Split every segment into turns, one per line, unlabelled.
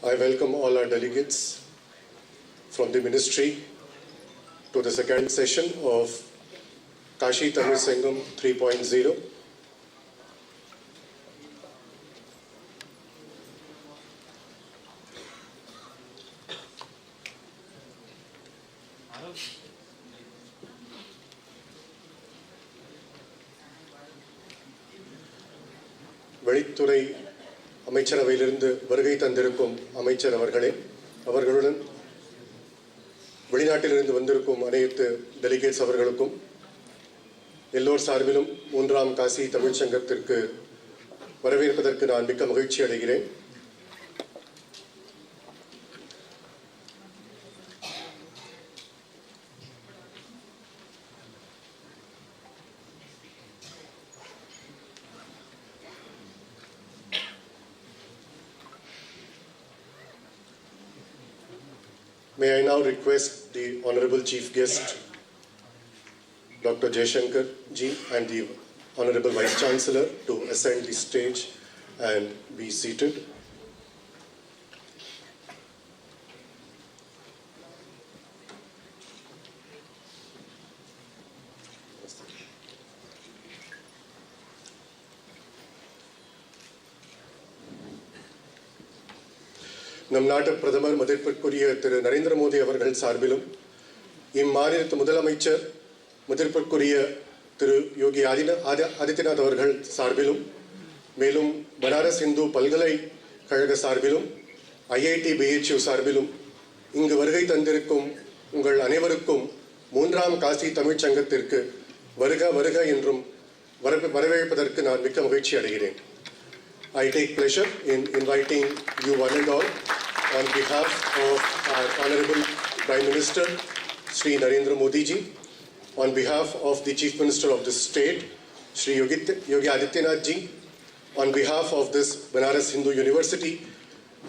I welcome all our delegates from the ministry to the second session of Kashi Tamil Sangamam 3.0. வெளித்துறை அமைச்சரவையிலிருந்து வருகை தந்திருக்கும் அமைச்சர் அவர்களே, அவர்களுடன் வெளிநாட்டிலிருந்து வந்திருக்கும் அனைத்து டெலிகேட்ஸ் அவர்களுக்கும் எல்லோர் சார்பிலும் மூன்றாம் காசி தமிழ் சங்கத்திற்கு வரவேற்பதற்கு நான் மிக்க மகிழ்ச்சி அடைகிறேன். May I now request the Honorable Chief Guest, Dr. Jaishankar ji, and the Honorable Vice Chancellor to ascend the stage and be seated. நம் நாட்டு பிரதமர் மதிப்பிற்குரிய திரு நரேந்திர மோடி அவர்கள் சார்பிலும் இம்மாநிலத்து முதலமைச்சர் மதிப்பிற்குரிய திரு யோகி ஆதித்யநாத் அவர்கள் சார்பிலும் மேலும் பனாரஸ் இந்து பல்கலைக்கழக சார்பிலும் IIT BHU சார்பிலும் இங்கு வருகை தந்திருக்கும் உங்கள் அனைவருக்கும் மூன்றாம் காசி தமிழ்ச் சங்கத்திற்கு வருக வருக என்றும் வரவேற்பதற்கு நான் மிக்க மகிழ்ச்சி அடைகிறேன். I take pleasure in inviting you one and all on behalf of our Honorable Prime Minister, Shri Narendra Modi ji, on behalf of the Chief Minister of the state, Shri Yogi Adityanath ji, on behalf of this Banaras Hindu University,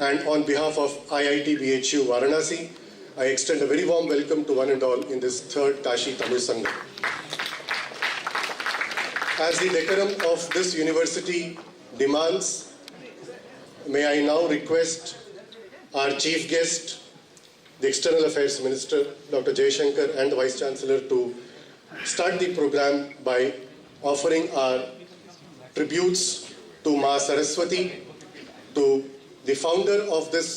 and on behalf of IIT BHU Varanasi, I extend a very warm welcome to one and all in this third Kashi Tamil Sangamam. As the decorum of this university demands, may I now request our chief guest, the External Affairs Minister, Dr. Jaishankar, and the Vice Chancellor to start the program by offering our tributes to Ma Saraswati, to the founder of this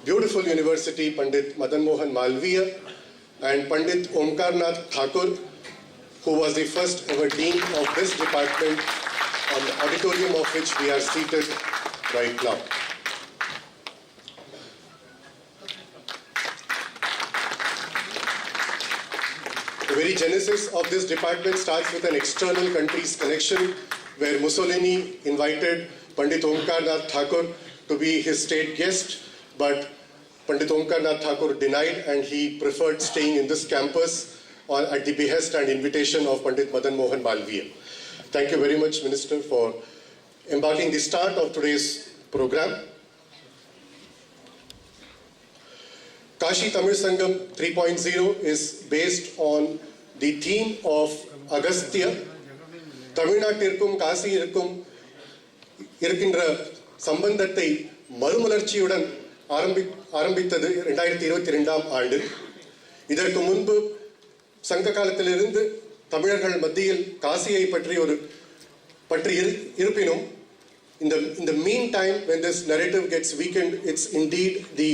beautiful university, Pandit Madan Mohan Malviya, and Pandit Omkarnath Thakur, who was the first ever dean of this department, on the auditorium of which we are seated right now. The very genesis of this department starts with an external country's connection, where Mussolini invited Pandit Omkarnath Thakur to be his state guest, but Pandit Omkarnath Thakur denied and he preferred staying in this campus at the behest and invitation of Pandit Madan Mohan Malviya. Thank you very much, Minister, for embarking the start of today's program. Kashi Tamil Sangamam 3.0 is based on the theme of Agastya. Tamil Nadu Kashi இருக்கின்ற சம்பந்தத்தை மறுமலர்ச்சியுடன் ஆரம்பித்தது 2022ஆம் ஆண்டு. இதற்கு முன்பு சங்க காலத்திலிருந்து தமிழர்கள் மத்தியில் காசியை பற்றி இருப்பினும் in the meantime, when this narrative gets weakened, it's indeed the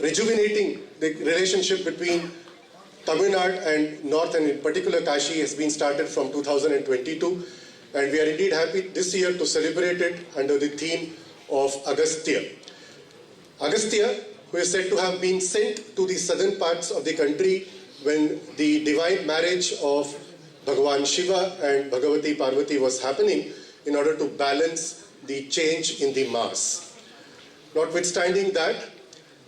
rejuvenating the relationship between Tamil Nadu and North, and in particular Kashi, has been started from 2022, and we are indeed happy this year to celebrate it under the theme of Agastya. Agastya, who is said to have been sent to the southern parts of the country when the divine marriage of Bhagavan Shiva and Bhagavati Parvati was happening in order to balance the change in the mass. Notwithstanding that,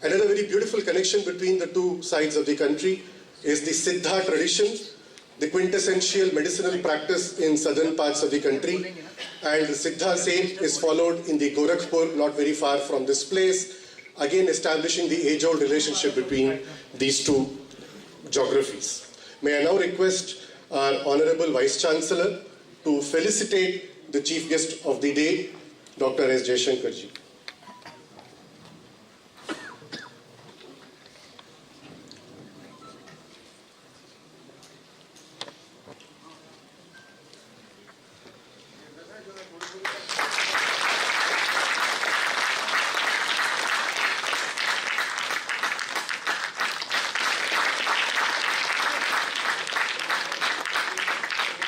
another very beautiful connection between the two sides of the country is the Siddha tradition, the quintessential medicinal practice in southern parts of the country, and the Siddha same is followed in the Gorakhpur, not very far from this place, again establishing the age-old relationship between these two geographies. May I now request our Honorable Vice Chancellor to felicitate the Chief Guest of the day, Dr. S. Jaishankar ji.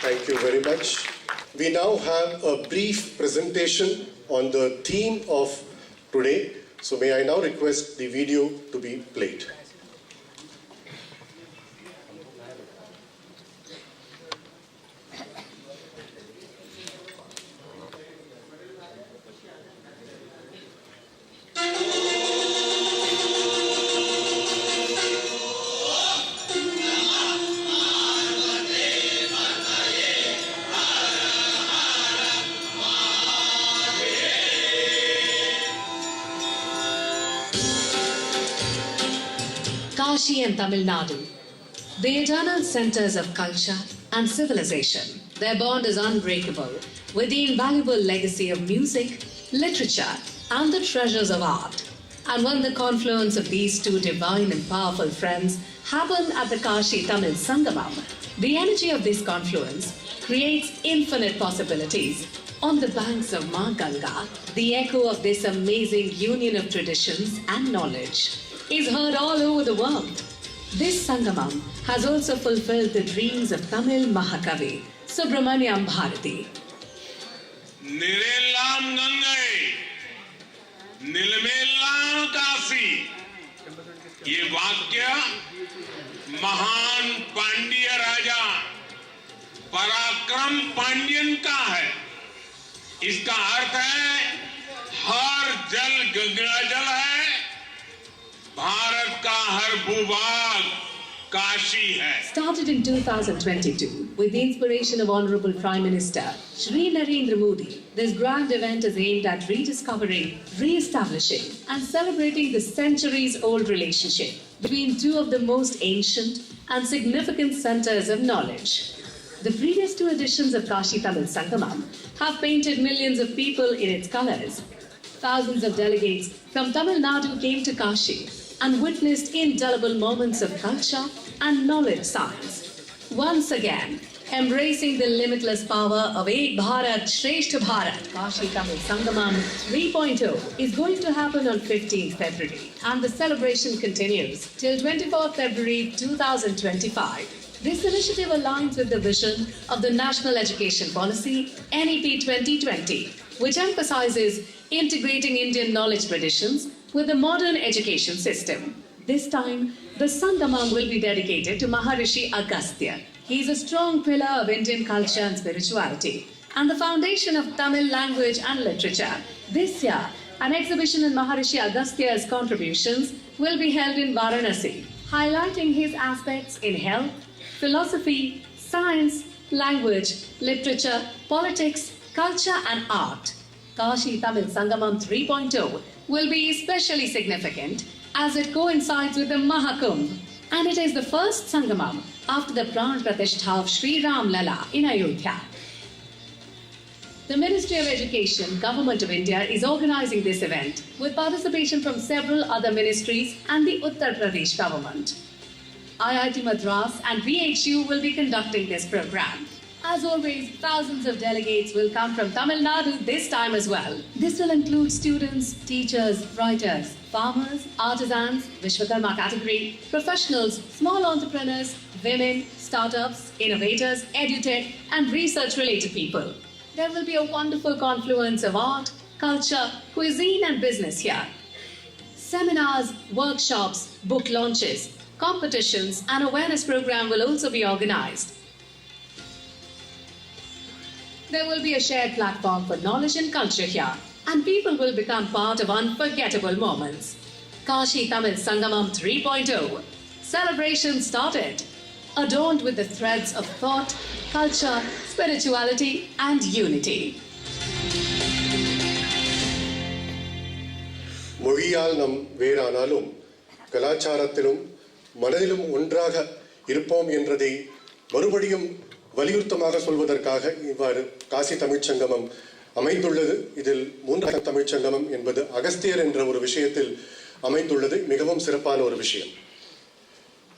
Thank you very much. We now have a brief presentation on the theme of today. So may I now request the video to be played.
Kashi and Tamil Nadu, the eternal centers of culture and civilization. Their bond is unbreakable with the invaluable legacy of music, literature, and the treasures of art. And when the confluence of these two divine and powerful friends happen at the Kashi Tamil Sangamam, the energy of this confluence creates infinite possibilities. On the banks of Ma Ganga, the echo of this amazing union of traditions and knowledge is heard all over the world. This Sangamam has also fulfilled the dreams of Tamil Mahakavi, Subramaniam Bharati.
Nirellam Gangai, Nilmellam Kashi. ये वाक्य महान पांड्य राजा पराक्रम पांड्यन का है. इसका अर्थ है हर जल गंगा जल है, भारत का हर भूभाग काशी है.
Started in 2022 with the inspiration of Honorable Prime Minister Shri Narendra Modi, this grand event is aimed at rediscovering, re-establishing and celebrating the centuries-old relationship between two of the most ancient and significant centers of knowledge. The previous two editions of Kashi Tamil Sangamam have painted millions of people in its colors. Thousands of delegates from Tamil Nadu came to Kashi and witnessed indelible moments of culture and knowledge science. Once again, embracing the limitless power of Ek Bharat, Shreshtha Bharat, Kashi Tamil Sangamam 3.0 is going to happen on 15th February and the celebration continues till 24th February 2025. This initiative aligns with the vision of the National Education Policy, NEP 2020, which emphasizes integrating Indian knowledge traditions with the modern education system. This time, the Sangamam will be dedicated to Maharishi Agastya. He is a strong pillar of Indian culture and spirituality and the foundation of Tamil language and literature. This year, an exhibition in Maharishi Agastya's contributions will be held in Varanasi, highlighting his aspects in health, philosophy, science, language, literature, politics, culture and art. Kashi Tamil Sangamam 3.0 will be especially significant as it coincides with the Mahakumbh, and it is the first Sangamam after the Pran Pratishtha of Sri Ram Lala in Ayodhya. The Ministry of Education, Government of India is organizing this event with participation from several other ministries and the Uttar Pradesh government. IIT Madras and BHU will be conducting this program. As always, thousands of delegates will come from Tamil Nadu this time as well. This will include students, teachers, writers, farmers, artisans, Vishwakarma category, professionals, small entrepreneurs, women, startups, innovators, edutech, and research-related people. There will be a wonderful confluence of art, culture, cuisine, and business here. Seminars, workshops, book launches, competitions, and awareness program will also be organized. There will be a shared platform for knowledge and culture here, and people will become part of unforgettable moments. Kashi Tamil Sangamam 3.0. Celebration started, adorned with the threads of thought, culture, spirituality, and unity.
மொழியால் நம் வேறானாலும் கலாச்சாரத்திலும் மனதிலும் ஒன்றாக இருப்போம் என்றதை மறுபடியும் வலியுறுத்தமாக சொல்வதற்காக இவ்வாறு காசி தமிழ்ச் சங்கமம் அமைந்துள்ளது. இதில் மூன்றாம் தமிழ்ச் சங்கமம் என்பது அகஸ்தியர் என்ற ஒரு விஷயத்தில் அமைந்துள்ளது. மிகவும் சிறப்பான ஒரு விஷயம்.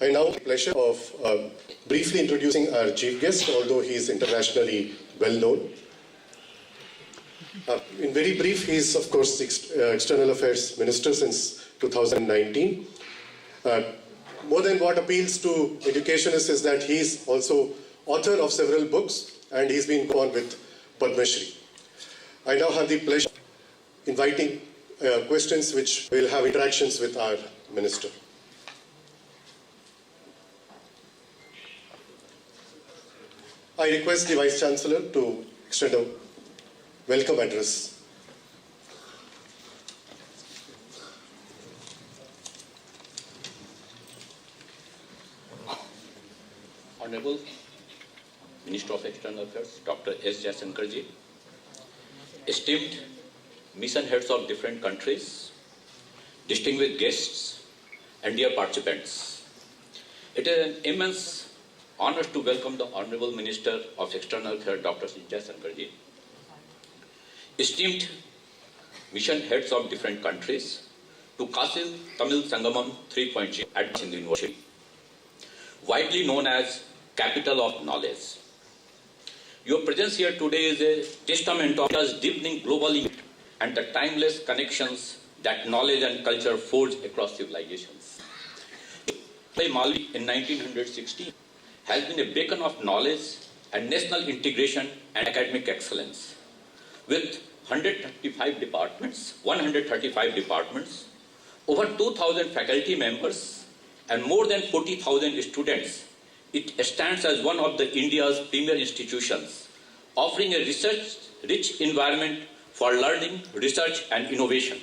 I now have the pleasure of briefly introducing our chief guest, although he is internationally well known. In very brief, he is of course External Affairs Minister since 2019. More than what appeals to educationists is that he is also author of several books and he's been gone with Padma Shri. I now have the pleasure of inviting questions which will have interactions with our minister. I request the Vice Chancellor to extend a welcome address.
Honorable Minister of External Affairs, Dr. S. Jaishankar ji, esteemed mission heads of different countries, distinguished guests, and dear participants, it is an immense honor to welcome the Honorable Minister of External Affairs, Dr. S. Jaishankar ji, esteemed mission heads of different countries, to Kashi Tamil Sangamam 3.0 at the University, widely known as capital of knowledge. Your presence here today is a testament of India's deepening global impact and the timeless connections that knowledge and culture forge across civilizations. Malvi in 1916 has been a beacon of knowledge and national integration and academic excellence. With 135 departments, over 2,000 faculty members, and more than 40,000 students, it stands as one of India's premier institutions, offering a research-rich environment for learning, research, and innovation.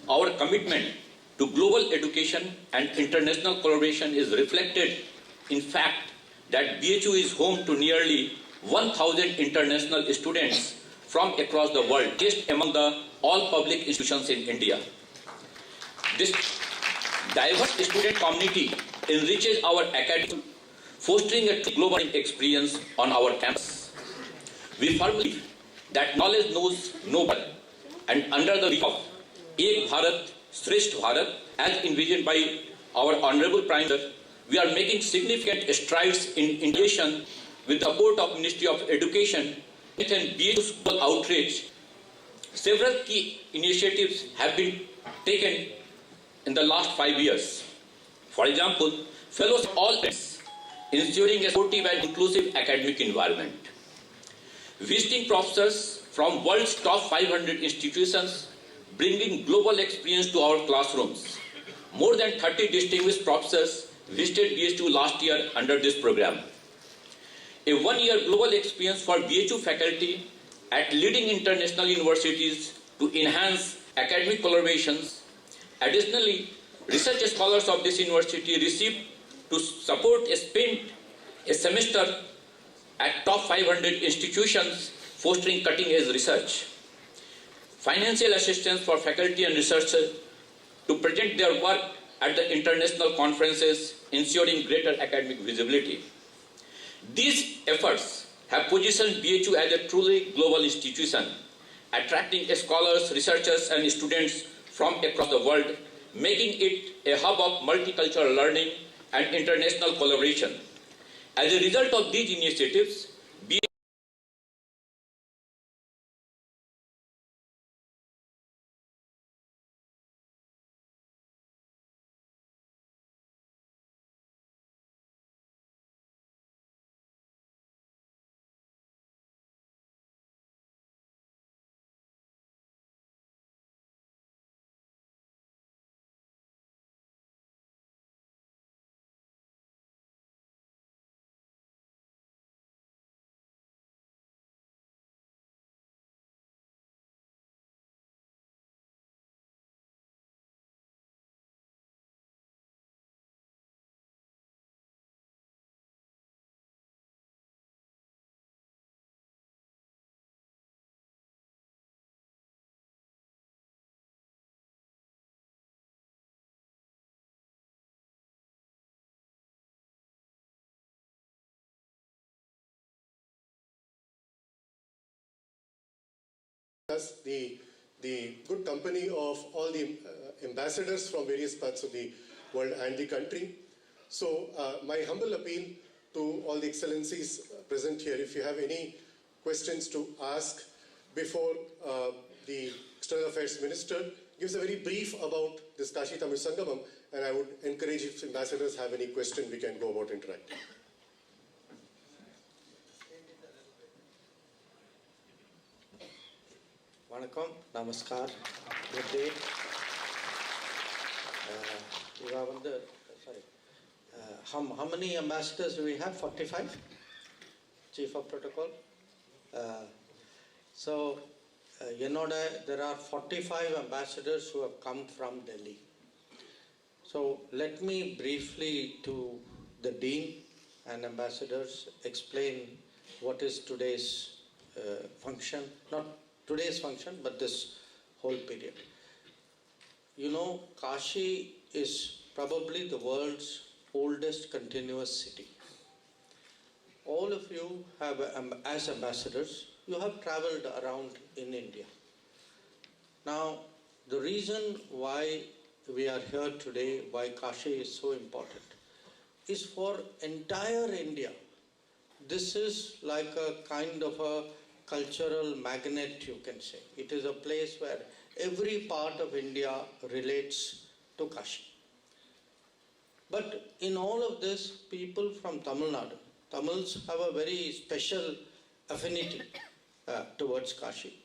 Our commitment to global education and international collaboration is reflected in fact that BHU is home to nearly 1,000 international students from across the world, just among the all public institutions in India. This diverse student community enriches our academy, fostering a global experience on our campus. We firmly believe that knowledge knows no border, and under the vision of Ek Bharat, Shreshtha Bharat, as envisioned by our Honorable Prime Minister, we are making significant strides in integration with the support of Ministry of Education and BHU's outreach. Several key initiatives have been taken in the last 5 years. For example, fellows of all ends, ensuring a supportive and inclusive academic environment. Visiting professors from world's top 500 institutions, bringing global experience to our classrooms. More than 30 distinguished professors visited BHU last year under this program. A one-year global experience for BHU faculty at leading international universities to enhance academic collaborations. Additionally, research scholars of this university received to support spend a semester at top 500 institutions fostering cutting-edge research. Financial assistance for faculty and researchers to present their work at the international conferences, ensuring greater academic visibility. These efforts have positioned BHU as a truly global institution, attracting scholars, researchers, and students from across the world, making it a hub of multicultural learning and international collaboration. As a result of these initiatives,
As the good company of all the ambassadors from various parts of the world and the country. So my humble appeal to all the excellencies present here, if you have any questions to ask before the External Affairs Minister gives a very brief about this Kashi Tamil Sangamam, and I would encourage if ambassadors have any question, we can go about interacting.
Vanakkam, Namaskar, good day. How many ambassadors do we have? 45? Chief of Protocol? There are 45 ambassadors who have come from Delhi. So let me briefly to the Dean and ambassadors explain what is today's function, not today's function, but this whole period. You know, Kashi is probably the world's oldest continuous city. All of you have, as ambassadors, you have traveled around in India. Now, the reason why we are here today, why Kashi is so important, is for entire India. This is like a kind of a cultural magnet, you can say. It is a place where every part of India relates to Kashi. But in all of this, people from Tamil Nadu, Tamils have a very special affinity towards Kashi.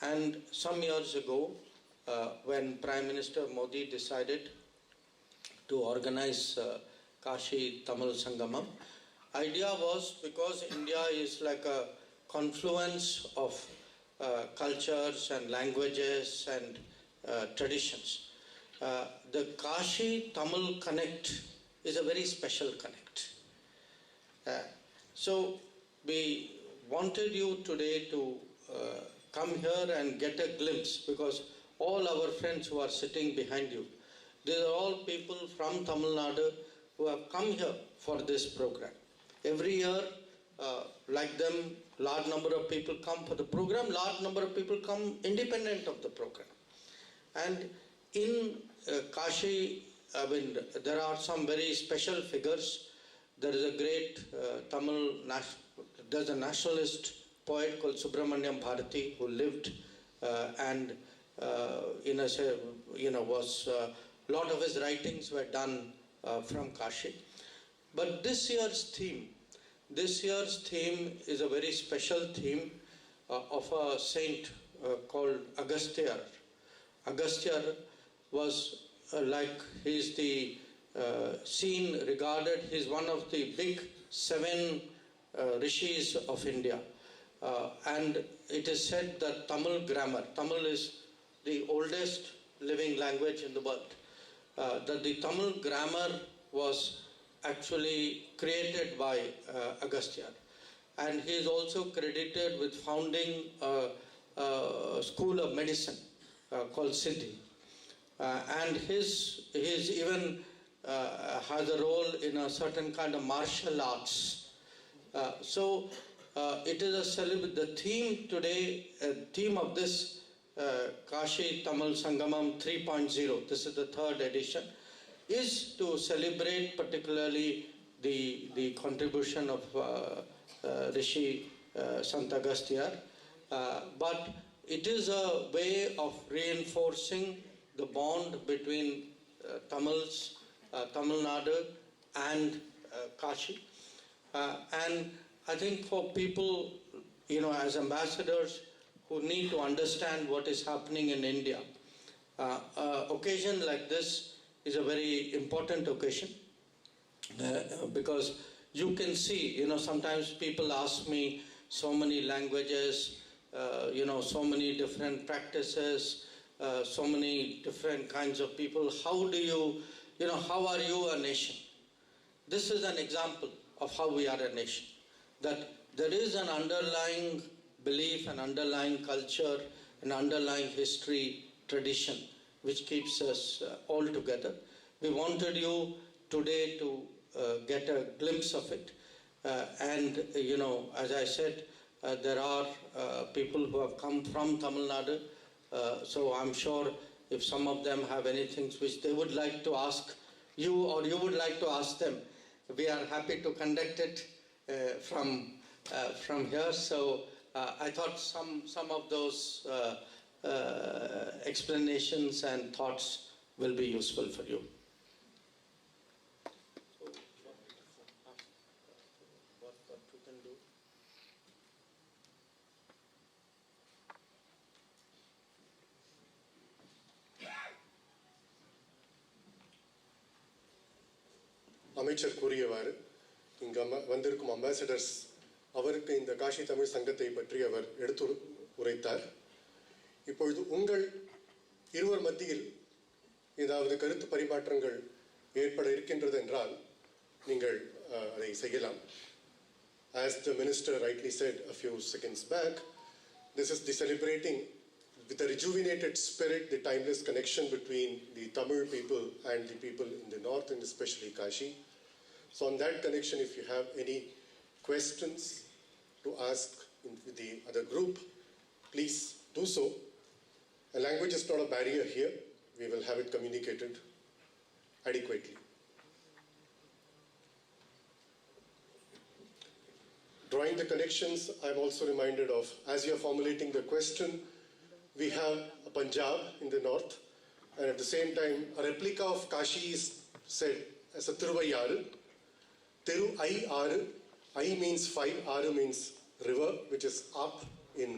And some years ago, when Prime Minister Modi decided to organize Kashi Tamil Sangamam, idea was because India is like a confluence of cultures and languages and traditions. The Kashi Tamil Connect is a very special connect. So we wanted you today to come here and get a glimpse, because all our friends who are sitting behind you, these are all people from Tamil Nadu who have come here for this program. Every year, like them, large number of people come for the program, large number of people come independent of the program. And in Kashi, there are some very special figures. There is a great there's a nationalist poet called Subramanyam Bharati who lived and was a lot of his writings were done from Kashi. But this year's theme is a very special theme of a saint called Agastya. Agastya was he's the he's one of the big 7 rishis of India. And it is said that Tamil grammar, Tamil is the oldest living language in the world, that the Tamil grammar was actually created by Agastya. And he is also credited with founding a school of medicine called Siddhi. And he's even has a role in a certain kind of martial arts. It is the theme today, theme of this Kashi Tamil Sangamam 3.0, this is the 3rd edition, is to celebrate particularly the contribution of Rishi Sant Agastya, but it is a way of reinforcing the bond between Tamils, Tamil Nadu and Kashi. And I think for people, as ambassadors who need to understand what is happening in India, occasion like this is a very important occasion because you can see, sometimes people ask me so many languages, so many different practices, so many different kinds of people. How are you a nation? This is an example of how we are a nation. That there is an underlying belief, an underlying culture, an underlying history, tradition, which keeps us all together. We wanted you today to get a glimpse of it. And, as I said, there are people who have come from Tamil Nadu, so I'm sure if some of them have anything which they would like to ask you or you would like to ask them, we are happy to conduct it from here. So I thought some of those explanations and thoughts will be useful for you. What we can do?
அமைச்சர் கூறியவாறு இங்கு வந்திருக்கும் ambassadors அவருக்கு இந்த Cauchy Tamil சங்கத்தை பற்றி அவர் எடுத்து உரைத்தார். இப்பொழுது உங்கள் இருவர் மத்தியில் ஏதாவது கருத்து பரிமாற்றங்கள் ஏற்பட இருக்கின்றது என்றால் நீங்கள் அதை செய்யலாம். As the minister rightly said a few seconds back, this is the celebrating with a rejuvenated spirit the timeless connection between the Tamil people and the people in the north and especially Kashi. So on that connection, if you have any questions to ask with the other group, please do so. A language is not a barrier here. We will have it communicated adequately. Drawing the connections, I am also reminded of, as you are formulating the question, we have a Punjab in the north, and at the same time, a replica of Kashi is said as a Thiruvayaru. Thiru I Aru. I means 5, Aru means river, which is up in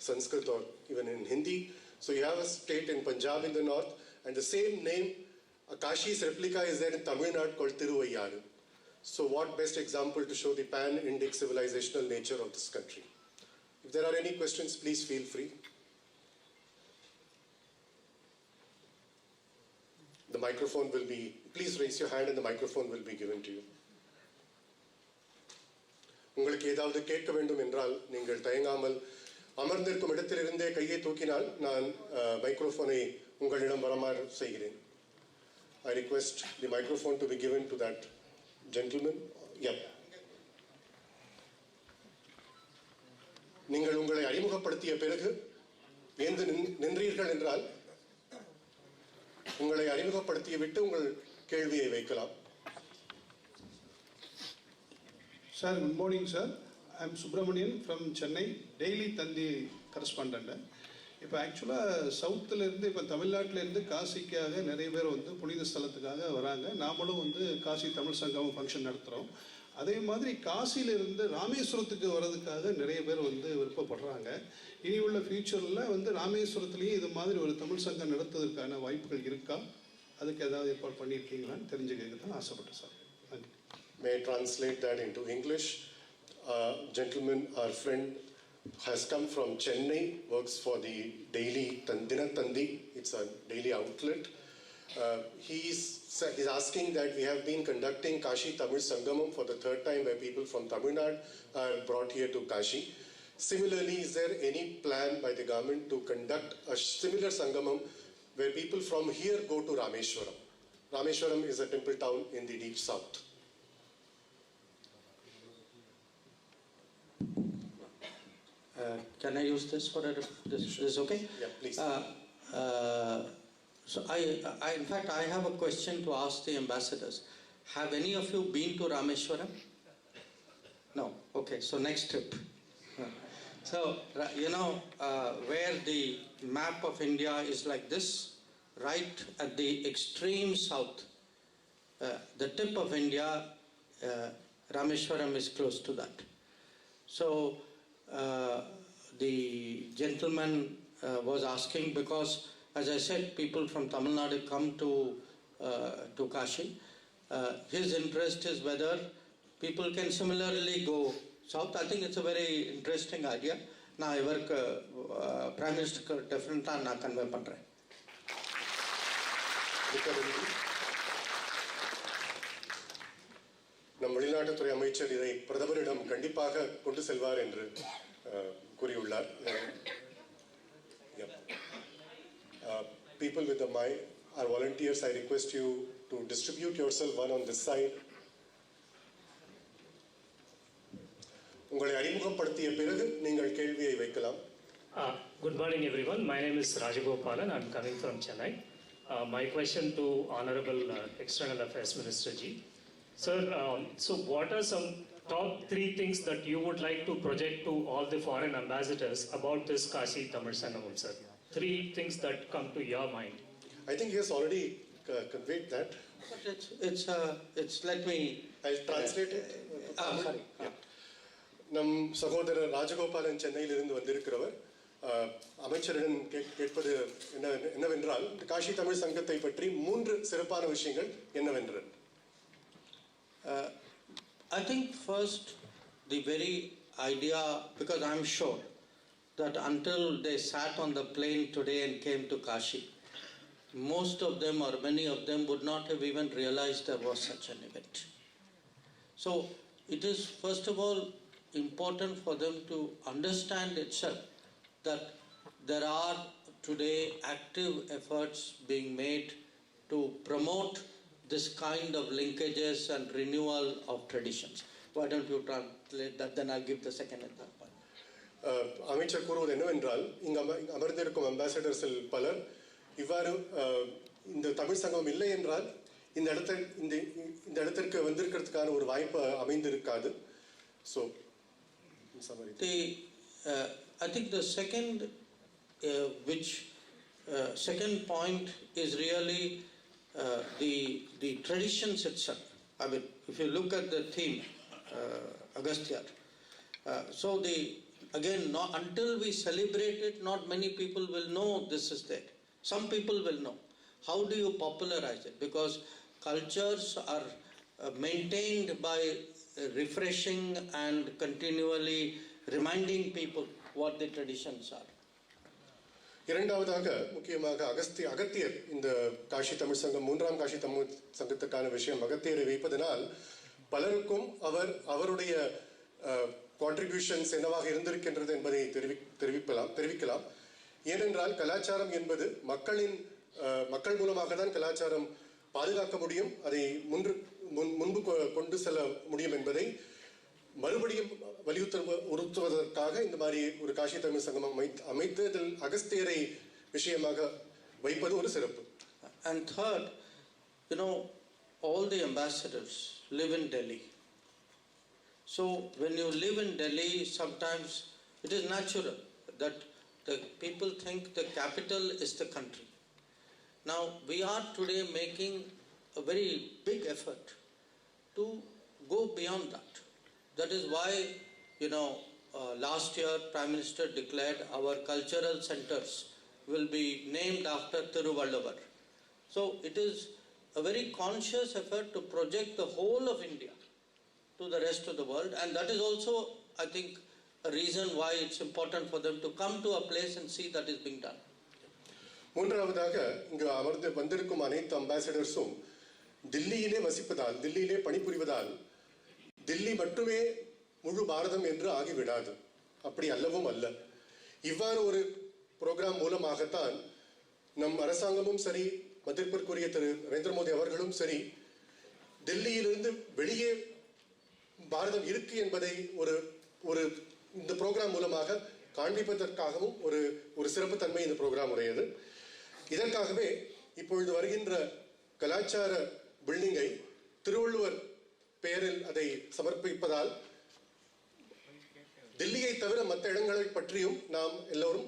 Sanskrit or even in Hindi. So you have a state in Punjab in the north, and the same name, a Kashi's replica is there in Tamil Nadu called Thiruvayaru. So what best example to show the pan-Indic civilizational nature of this country? If there are any questions, please feel free. The microphone will be, please raise your hand and the microphone will be given to you. உங்களுக்கு ஏதாவது கேட்க வேண்டும் என்றால் நீங்கள் தயங்காமல் அமர்ந்திருக்கும் இடத்திலிருந்தே கையை தூக்கினால் நான் மைக்ரோஃபோனை உங்களிடம் வருமாறு செய்கிறேன். I request the microphone to be given to that gentleman. Yeah. நீங்கள் உங்களை அறிமுகப்படுத்திய பிறகு ஏந்து நின்றீர்கள் என்றால் உங்களை அறிமுகப்படுத்திய விட்டு உங்கள் கேள்வியை வைக்கலாம்.
Sir, good morning, sir. I am Subramanian from Chennai, daily Tandi correspondent. இப்போ ஆக்சுவலாக சவுத்துலேருந்து இப்போ தமிழ்நாட்டிலேருந்து காசிக்காக நிறைய பேர் வந்து புனித ஸ்தலத்துக்காக வராங்க. நாமளும் வந்து காசி தமிழ் சங்கமம் ஃபங்க்ஷன் நடத்துகிறோம். அதே மாதிரி காசியிலிருந்து ராமேஸ்வரத்துக்கு வர்றதுக்காக நிறைய பேர் வந்து விருப்பப்படுறாங்க. இனி உள்ள ஃபியூச்சரில் வந்து ராமேஸ்வரத்துலேயும் இது மாதிரி ஒரு தமிழ் சங்கம் நடத்துவதற்கான வாய்ப்புகள் இருக்கா? அதுக்கு ஏதாவது ஏற்பாடு பண்ணியிருக்கீங்களான்னு தெரிஞ்சுக்க தான் ஆசைப்பட்டேன் சார். நன்றி.
May I translate that into English? Gentleman, our friend has come from Chennai, works for the daily Dinatandi. It's a daily outlet. He's asking that we have been conducting Kashi Tamil Sangamam for the third time, where people from Tamil Nadu are brought here to Kashi. Similarly, is there any plan by the government to conduct a similar Sangamam where people from here go to Rameshwaram? Rameshwaram is a temple town in the deep south.
Can I use this for this is okay?
Yeah, please.
So in fact, I have a question to ask the ambassadors. Have any of you been to Rameshwaram? No. Okay. So next trip. So you know where the map of India is like this, right at the extreme south, the tip of India, Rameshwaram is close to that. So. The gentleman was asking because, as I said, people from Tamil Nadu come to Kashi. His interest is whether people can similarly go south. I think it's a very interesting idea. Now, I work Prime Minister different na convey pandren.
நம் வெளிநாட்டுத்துறை அமைச்சர் இதை பிரதமரிடம் கண்டிப்பாக கொண்டு செல்வார் என்று கூறியுள்ளார். People with the mic are volunteers. I request you to distribute yourself, one on this side. உங்களை அறிமுகப்படுத்திய பிறகு
Good morning, everyone. My name is Rajagopalan. I'm coming from Chennai. My question to Honorable External Affairs Minister Ji. Sir, so what are some top 3 things that you would like to project to all the foreign ambassadors about this Kashi Tamil Sangamam, sir? 3 things that come to your mind.
I think he has already conveyed that.
But it's let me...
I'll translate it.
Sorry.
Yeah. நம் சகோதரர் ராஜகோபாலன் சென்னையிலிருந்து வந்திருக்கிறவர் அமைச்சரிடம் கேட்பது என்னவென்றால் Cauchy Tamil சங்கத்தை பற்றி 3 சிறப்பான விஷயங்கள் என்னவென்று.
I think first the very idea, because I'm sure that until they sat on the plane today and came to Kashi, most of them or many of them would not have even realized there was such an event. So it is first of all important for them to understand itself that there are today active efforts being made to promote this kind of linkages and renewal of traditions. Why don't you translate that, then I'll give the second and third point.
அமைச்சர் கூறுவது என்னவென்றால் இங்கு அமர்ந்திருக்கும் அம்பாசடர்ஸில் பலர் இவ்வாறு இந்த தமிழ் சங்கம் இல்லை என்றால் இந்த இடத்திற்கு வந்திருக்கிறதுக்கான ஒரு வாய்ப்பு அமைந்திருக்காது. So in summary,
I think the second point is really the traditions itself. I mean, if you look at the theme, Agastya, so until we celebrate it, not many people will know this is there. Some people will know. How do you popularize it? Because cultures are maintained by refreshing and continually reminding people what the traditions are.
இரண்டாவதாக முக்கியமாக அகத்தியர் இந்த Cauchy Tamil சங்கம் 3ஆம் Cauchy Tamil சங்கத்துக்கான விஷயம் அகத்தியரை வைப்பதனால் பலருக்கும் அவருடைய contributions என்னவாக இருந்திருக்கின்றது என்பதை தெரிவிக்கலாம். ஏனென்றால் கலாச்சாரம் என்பது மக்கள் மூலமாக தான் கலாச்சாரம் பாதுகாக்க முடியும், அதை முன்பு கொண்டு செல்ல முடியும் என்பதை மறுபடியும் வலியுறுத்துவதற்காக இந்த மாதிரி ஒரு காஷி தமிழ் சங்கமம் அமைத்ததில் அகஸ்தியரை விஷயமாக வைப்பது ஒரு சிறப்பு.
And third, all the ambassadors live in Delhi. So when you live in Delhi, sometimes it is natural that the people think the capital is the country. Now we are today making a very big effort to go beyond that. That is why, last year Prime Minister declared our cultural centers will be named after Thiruvalluvar. So it is a very conscious effort to project the whole of India to the rest of the world, and that is also, I think, a reason why it's important for them to come to a place and see that is being done.
மூன்றாவதாக இங்கு வந்திருக்கும் அனைத்து அம்பாசடர்ஸும் தில்லியிலே வசிப்பதால், தில்லியிலே பணிபுரிவதால் தில்லி மட்டுமே முழு பாரதம் என்று ஆகிவிடாது. அப்படி அல்லவும் அல்ல. இவ்வாறு ஒரு புரோகிராம் மூலமாகத்தான் நம் அரசாங்கமும் சரி, மதிப்பிற்குரிய திரு நரேந்திர மோடி அவர்களும் சரி, டெல்லியிலிருந்து வெளியே பாரதம் இருக்கு என்பதை ஒரு இந்த புரோகிராம் மூலமாக காண்பிப்பதற்காகவும் ஒரு சிறப்பு தன்மை இந்த புரோகிராம் உடையது. இதற்காகவே இப்பொழுது வருகின்ற கலாச்சார பில்டிங்கை திருவள்ளுவர் பெயரில் அதை சமர்ப்பிப்பதால் தில்லியை தவிர மற்ற இடங்களை பற்றியும் நாம் எல்லோரும்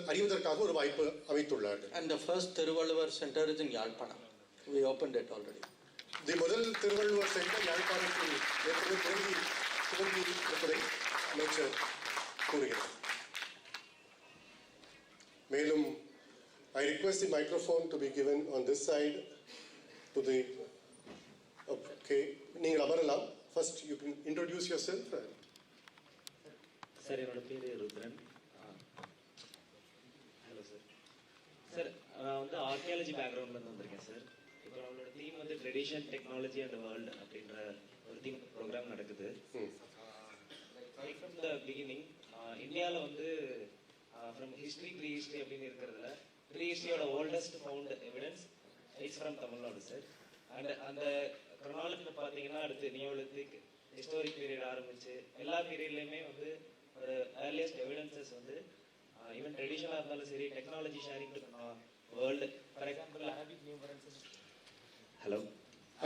அறிவதற்காக ஒரு வாய்ப்பு அமைத்துள்ளார்கள்.
And the first Thiruvalluvar center is in Yalpana. We opened it already.
தி முதல் திருவள்ளுவர் சென்டர் யாழ்ப்பாணத்தில் ஏற்கனவே துவங்கி இருப்பதை அமைச்சர் கூறுகிறார். மேலும் I request the microphone to be given on this side to the okay, நீங்கள் அமரலாம். First you can introduce yourself.
Sir, என்னோட பேர் ருத்ரன். Hello sir. சார், நான் ஆர்கியாலஜி பேக்ரவுண்ட்லேருந்து வந்திருக்கேன் சார். இப்போ நம்மளோட theme tradition, technology and world அப்படின்ற ஒரு தீம் ப்ரோக்ராம் நடக்குது. ரைட் ஃப்ரம் த பிகினிங் இந்தியாவில் ஃப்ரம் ஹிஸ்ட்ரி, ப்ரீ ஹிஸ்ட்ரி அப்படின்னு இருக்கிறதுல ப்ரீ ஹிஸ்ட்ரியோட oldest found evidence it's from Tamil Nadu sir. And அந்த க்ரொனாலஜியில் பார்த்தீங்கன்னா அடுத்து நியோலித்திக், ஹிஸ்டாரிக் பீரியட் ஆரம்பிச்சு எல்லா பீரியட்லையுமே ஒரு ஏர்லியஸ்ட் எவிடன்சஸ் ஈவன் ட்ரெடிஷனாக இருந்தாலும் சரி technology sharing to world. For example Arabic numerals. Hello,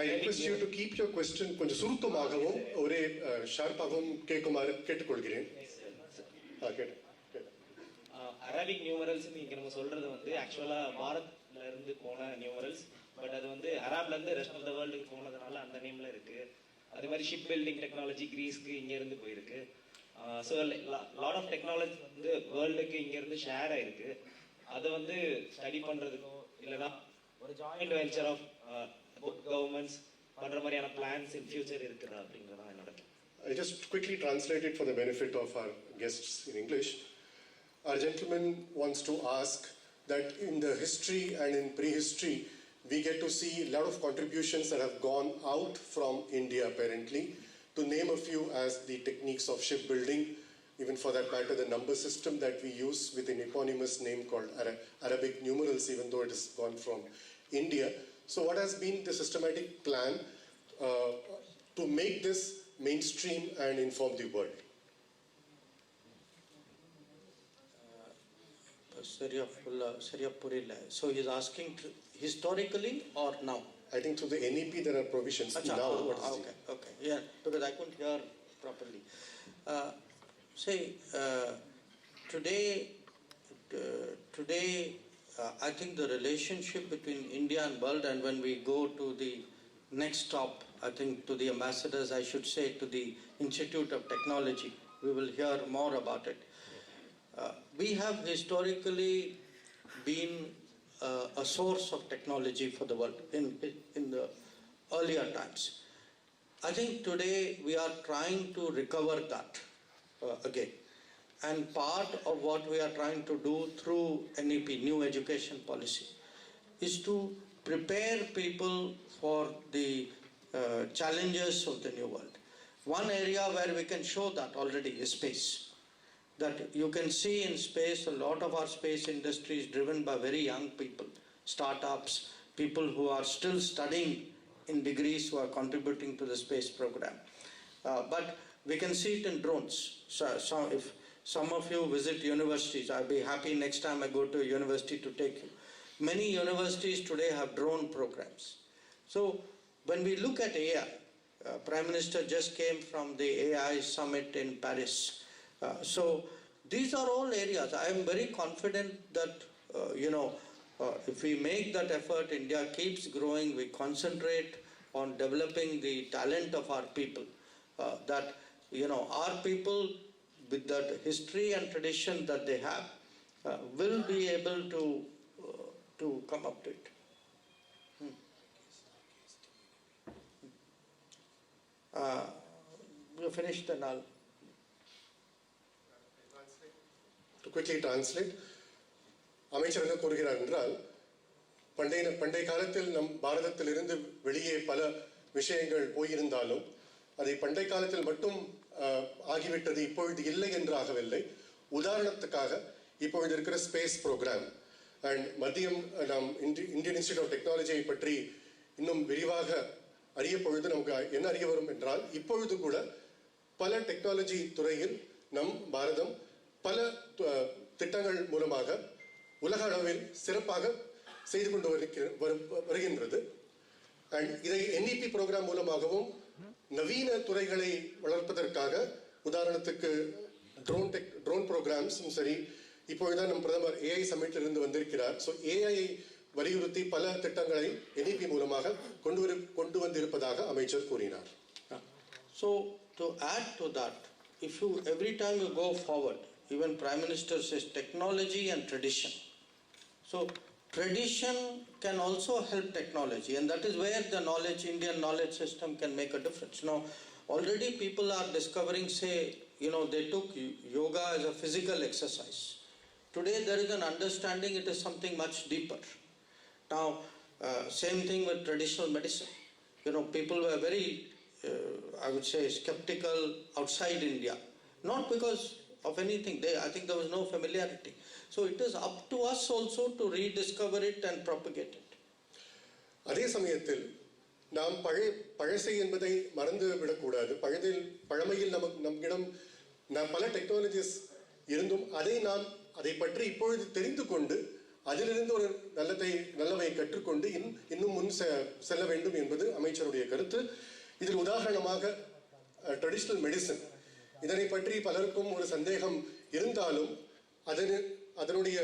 I request you to keep your question கொஞ்சம் சுருக்கமாகவும் ஒரே ஷார்ப்பாகவும் கேட்குமாறு கேட்டுக்கொள்கிறேன்.
அரபிக் நியூமரல்ஸ் இங்கே நம்ம சொல்றது வந்து ஆக்சுவலாக பாரத்ல இருந்து போன நியூமரல்ஸ், பட் அது வந்து அராப்ல இருந்து ரெஸ்ட் ஆஃப் த வேர்ல்டுக்கு போனதுனால அந்த நேம்ல இருக்கு. அதே மாதிரி ஷிப் பில்டிங் டெக்னாலஜி கிரீஸ்க்கு இங்க இருந்து போயிருக்கு. ஸோ லாட் ஆஃப் டெக்னாலஜி வந்து வேர்ல்டுக்கு இங்க இருந்து ஷேர் ஆயிருக்கு. அதை வந்து ஸ்டடி பண்றதுக்கும் இல்லைன்னா ஒரு ஜாயிண்ட் வெஞ்சர் ஆஃப் கவர்மெண்ட்ஸ் பண்ற மாதிரியான பிளான்ஸ் இன் ஃபியூச்சர் இருக்குதா அப்படிங்கிறதா என்னோட.
I just quickly translate it for the benefit of our guests in English. Our gentleman wants to ask that in the history and in prehistory, we get to see a lot of contributions that have gone out from India apparently. To name a few as the techniques of shipbuilding, even for that matter the number system that we use with an eponymous name called Arabic numerals, even though it has gone from India. So what has been the systematic plan to make this mainstream and inform the world?
So he's asking historically or now?
I think through the NEP there are provisions. Now what is
okay, yeah, because I couldn't hear properly. Today I think the relationship between India and world, and when we go to the next stop, I think to the ambassadors, I should say to the Institute of Technology, we will hear more about it. We have historically been a source of technology for the world in the earlier times. I think today we are trying to recover that again. And part of what we are trying to do through NEP, New Education Policy, is to prepare people for the challenges of the new world. One area where we can show that already is space. That you can see in space, a lot of our space industry is driven by very young people, startups, people who are still studying in degrees who are contributing to the space program. But we can see it in drones. So if some of you visit universities, I'll be happy next time I go to a university to take you. Many universities today have drone programs. So when we look at AI, Prime Minister just came from the AI summit in Paris. So these are all areas. I am very confident that, if we make that effort, India keeps growing, we concentrate on developing the talent of our people, that, our people with that history and tradition that they have will be able to come up to it. You finished the null.
To quickly translate, அமைச்சர் என்ன கூறுகிறார் என்றால், பண்டைய காலத்தில் நம் பாரதத்திலிருந்து வெளியே பல விஷயங்கள் போயிருந்தாலும் அதை பண்டைய காலத்தில் மட்டும் ஆகிவிட்டது, இப்பொழுது இல்லை என்று ஆகவில்லை. உதாரணத்துக்காக இப்பொழுது இருக்கிற ஸ்பேஸ் ப்ரோக்ராம் அண்ட் மத்தியம் நாம் இந்தியன் இன்ஸ்டிடியூட் ஆஃப் டெக்னாலஜியை பற்றி இன்னும் விரிவாக அறிய பொழுது நமக்கு என்ன அறிய வரும் என்றால், இப்பொழுது கூட பல டெக்னாலஜி துறையில் நம் பாரதம் பல திட்டங்கள் மூலமாக உலக அளவில் சிறப்பாக செய்து கொண்டு வருகின்றது. அண்ட் இதை NEP ப்ரோக்ராம் மூலமாகவும் நவீன துறைகளை வளர்ப்பதற்காக, உதாரணத்துக்கு ட்ரோன் ப்ரோக்ராம்ஸும் சரி, இப்பொழுதுதான் நம் பிரதமர் AI சம்மிட்ல இருந்து வந்திருக்கிறார். ஸோ AI வலியுறுத்தி பல திட்டங்களை NEP மூலமாக கொண்டு வந்திருப்பதாக அமைச்சர் கூறினார்.
So to add to that, if you every time you go forward, even Prime Minister says technology and tradition. So tradition can also help technology, and that is where the Indian knowledge system can make a difference. Now, already people are discovering, they took yoga as a physical exercise. Today there is an understanding it is something much deeper. Now, same thing with traditional medicine. People were very, I would say, skeptical outside India. Not because of anything. I think there was no familiarity. So it is up to us also to rediscover it and propagate it.
அதே சமயத்தில் நாம் பழசை என்பதை மறந்து விடக்கூடாது. பழமையில் நம்மிடம் பல technologies இருந்தும் அதை பற்றி இப்பொழுது தெரிந்து கொண்டு அதிலிருந்து ஒரு நல்லவை கற்றுக்கொண்டு இன்னும் முன் செல்ல வேண்டும் என்பது அமைச்சருடைய கருத்து. இதில் உதாரணமாக ட்ரெடிஷ்னல் மெடிசன், இதனை பற்றி பலருக்கும் ஒரு சந்தேகம் இருந்தாலும் அதனுடைய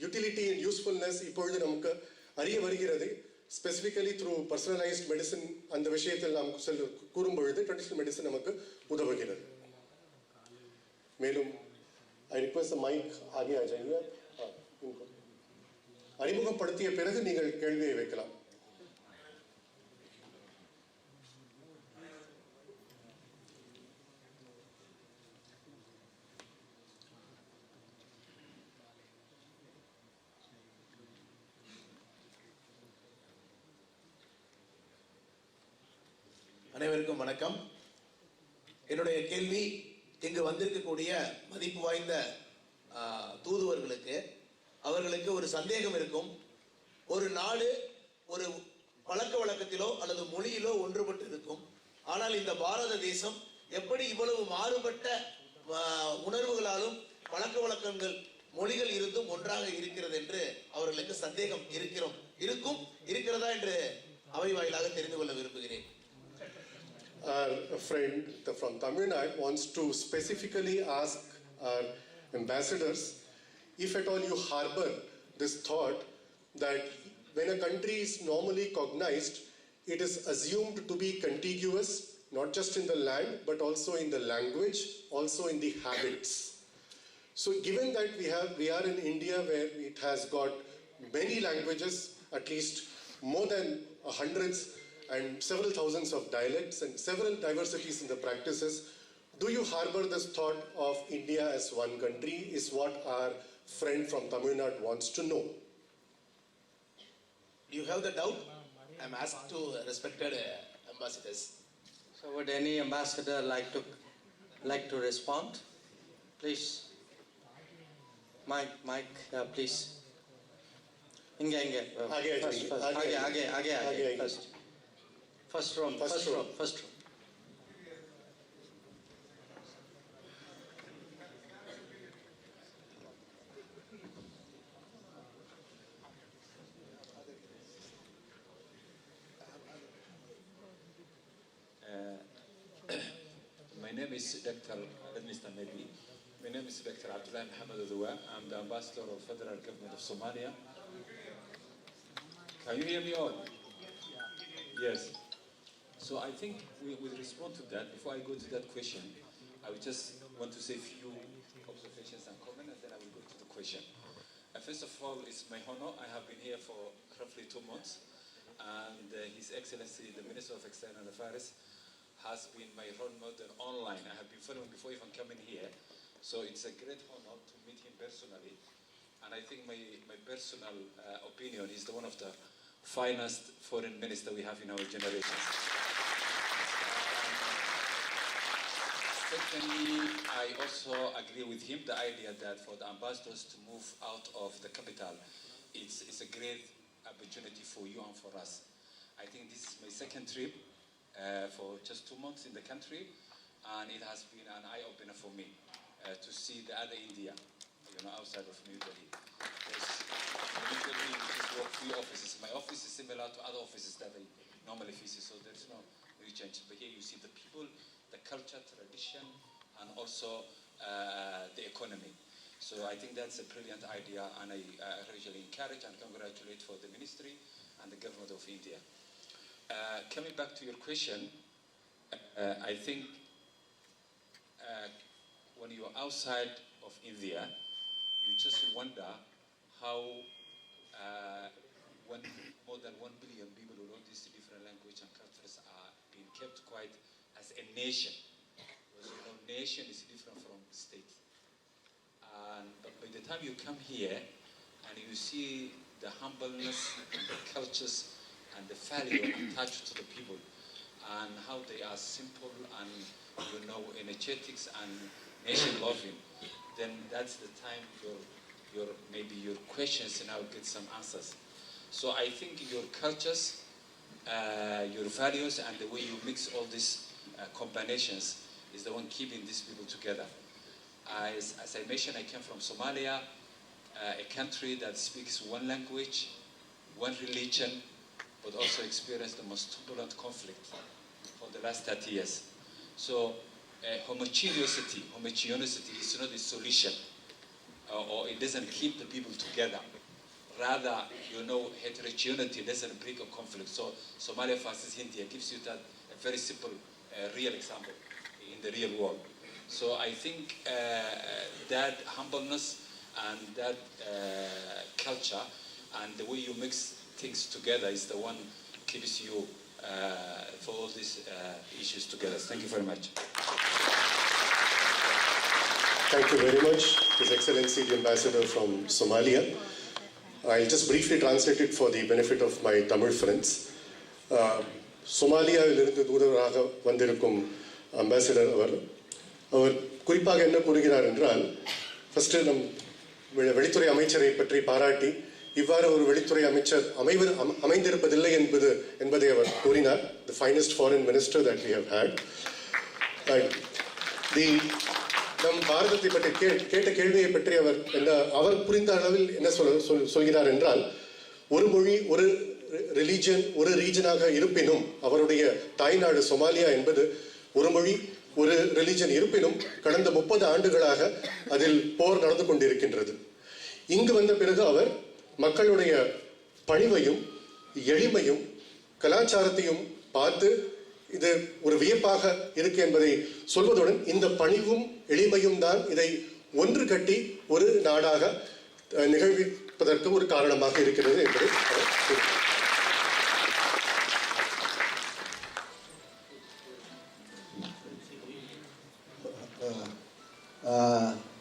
யூட்டிலிட்டி அண்ட் யூஸ்ஃபுல்னஸ் இப்பொழுது நமக்கு அறிய வருகிறது. ஸ்பெசிஃபிக்கலி த்ரூ பர்சனலைஸ்ட் மெடிசன் அந்த விஷயத்தில் நாம் கூறும் பொழுது ட்ரெடிஷ்னல் மெடிசன் நமக்கு உதவுகிறது. மேலும் ஐ ரிக்வெஸ்ட் மைக் ஆகே ஆஜாயிए. அறிமுகப்படுத்திய பிறகு நீங்கள் கேள்வியை வைக்கலாம்.
அனைவருக்கும் வணக்கம். என்னுடைய கேள்வி இங்கு வந்திருக்கக்கூடிய மதிப்பு வாய்ந்த தூதுவர்களுக்கு, அவர்களுக்கு ஒரு சந்தேகம் இருக்கும். ஒரு நாடு ஒரு பழக்க வழக்கத்திலோ அல்லது மொழியிலோ ஒன்றுபட்டு இருக்கும். ஆனால் இந்த பாரத தேசம் எப்படி இவ்வளவு மாறுபட்ட உணர்வுகளாலும் பழக்க வழக்கங்கள் மொழிகள் இருந்தும் ஒன்றாக இருக்கிறது என்று அவர்களுக்கு சந்தேகம் இருக்கிறதா என்று அவை வாயிலாக தெரிந்து கொள்ள விரும்புகிறேன்.
A friend from Tamil Nadu wants to specifically ask our ambassadors if at all you harbor this thought that when a country is normally cognized, it is assumed to be contiguous, not just in the land, but also in the language, also in the habits. So given that we are in India where it has got many languages, at least more than hundreds and several thousands of dialects and several diversities in the practices, do you harbor this thought of India as one country is what our friend from Tamil Nadu wants to know.
You have the doubt? I'm asked to respected ambassadors.
So would any ambassador like to respond? Please. Mike, please. Inge. First. First row.
My name is Dr. My name is Dr. Abdullah Mohammed Adwa. I'm the ambassador of Federal Government of Somalia. Can you hear me all? Yes. So I think we will respond to that. Before I go to that question, I would just want to say a few observations and comments, and then I will go to the question. First of all, it's my honor. I have been here for roughly 2 months, and His Excellency, the Minister of External Affairs, has been my role model online. I have been following before even coming here, so it's a great honor to meet him personally. And I think my personal opinion is the one of the finest foreign minister we have in our generation. Secondly, I also agree with him the idea that for the ambassadors to move out of the capital, it's a great opportunity for you and for us. I think this is my second trip for just 2 months in the country, and it has been an eye-opener for me to see the other India, outside of New Delhi. New Delhi, we just work 3 offices. My office is similar to other offices that I normally visit, so there's no real change. But here you see the people, the culture, tradition, and also the economy. So I think that's a brilliant idea, and I really encourage and congratulate for the ministry and the government of India. Coming back to your question, I think when you're outside of India, you just wonder how more than 1 billion people with all these different languages and cultures are being kept quiet as a nation. Because nation is different from state. But by the time you come here and you see the humbleness and the cultures and the value attached to the people and how they are simple and energetics and nation loving, then that's the time maybe your questions now get some answers. So I think your cultures, your values, and the way you mix all these combinations is the one keeping these people together. As I mentioned, I came from Somalia, a country that speaks one language, one religion, but also experienced the most turbulent conflict for the last 30 years. So homogeneity is not a solution, or it doesn't keep the people together. Rather, heterogeneity doesn't break a conflict. So Somalia versus India gives you that a very simple, real example in the real world. So I think that humbleness and that culture and the way you mix things together is the one keeps you for all these issues together. Thank you very much.
Thank you very much, His Excellency the Ambassador from Somalia. I'll just briefly translate it for the benefit of my Tamil friends. சோமாலியாவிலிருந்து தூதராக வந்திருக்கும் ambassador அவர் குறிப்பாக என்ன கூறுகிறார் என்றால், first நம் வெளித்துறை அமைச்சரை பற்றி பாராட்டி இவ்வாறு ஒரு வெளித்துறை அமைச்சர் அமைந்திருப்பதில்லை என்பதை அவர் கூறினார். The finest foreign minister that we have had. நம் பாரதத்தை பற்றி கேட்ட கேள்வியை பற்றி அவர் புரிந்த அளவில் என்ன சொல்கிறார் என்றால், ஒரு மொழி ஒரு ரிலீஜன் ஒரு ரீஜனாக இருப்பினும், அவருடைய தாய்நாடு சோமாலியா என்பது ஒரு மொழி ஒரு ரிலீஜன் இருப்பினும் கடந்த 30 ஆண்டுகளாக அதில் போர் நடந்து கொண்டிருக்கின்றது. இங்கு வந்த பிறகு அவர் மக்களுடைய பணிவையும் எளிமையும் கலாச்சாரத்தையும் பார்த்து இது ஒரு வியப்பாக இருக்கு என்பதை சொல்வதுடன், இந்த பணிவும் எளிமையும் தான் இதை ஒன்று கட்டி ஒரு நாடாக நிகழ்விப்பதற்கு ஒரு காரணமாக இருக்கிறது என்பதை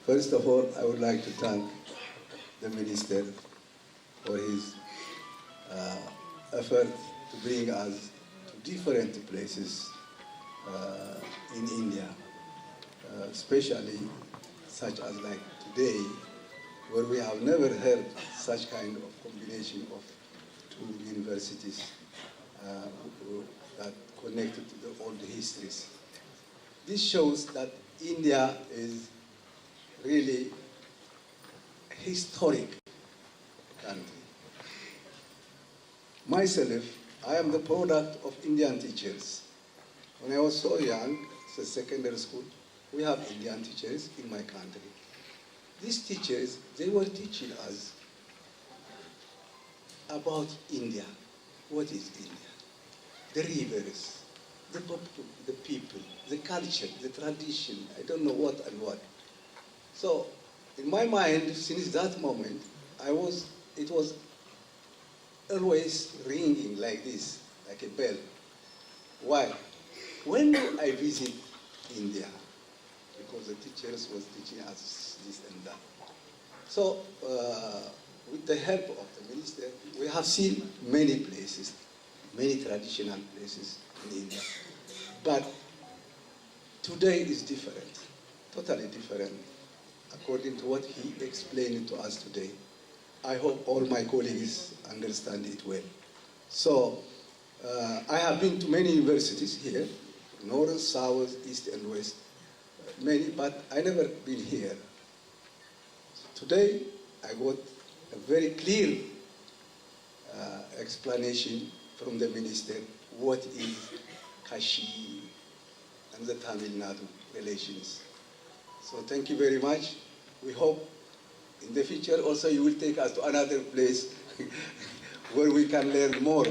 First of all, I would like to thank the Minister for his effort to bring us to different places in India, especially such as like today, where we have never heard such kind of combination of two universities that connected to the old histories. This shows that India is really historic country. Myself, I am the product of Indian teachers. When I was so young, as a secondary school, we have Indian teachers in my country. These teachers, they were teaching us about India. What is India? The rivers, the people, the culture, the tradition, I don't know what and what. So, in my mind, since that moment, it was always ringing like this, like a bell. Why? When do I visit India? Because the teachers was teaching us this and that. So, with the help of the minister, we have seen many places, many traditional places in India. But today is different, totally different, according to what he explained to us today. I hope all my colleagues understand it well. So, I have been to many universities here, north, south, east, and west, many, but I never been here. Today, I got a very clear explanation from the minister what is Kashi and the Tamil Nadu relations. So thank you very much. We hope in the future also you will take us to another place where we can learn more.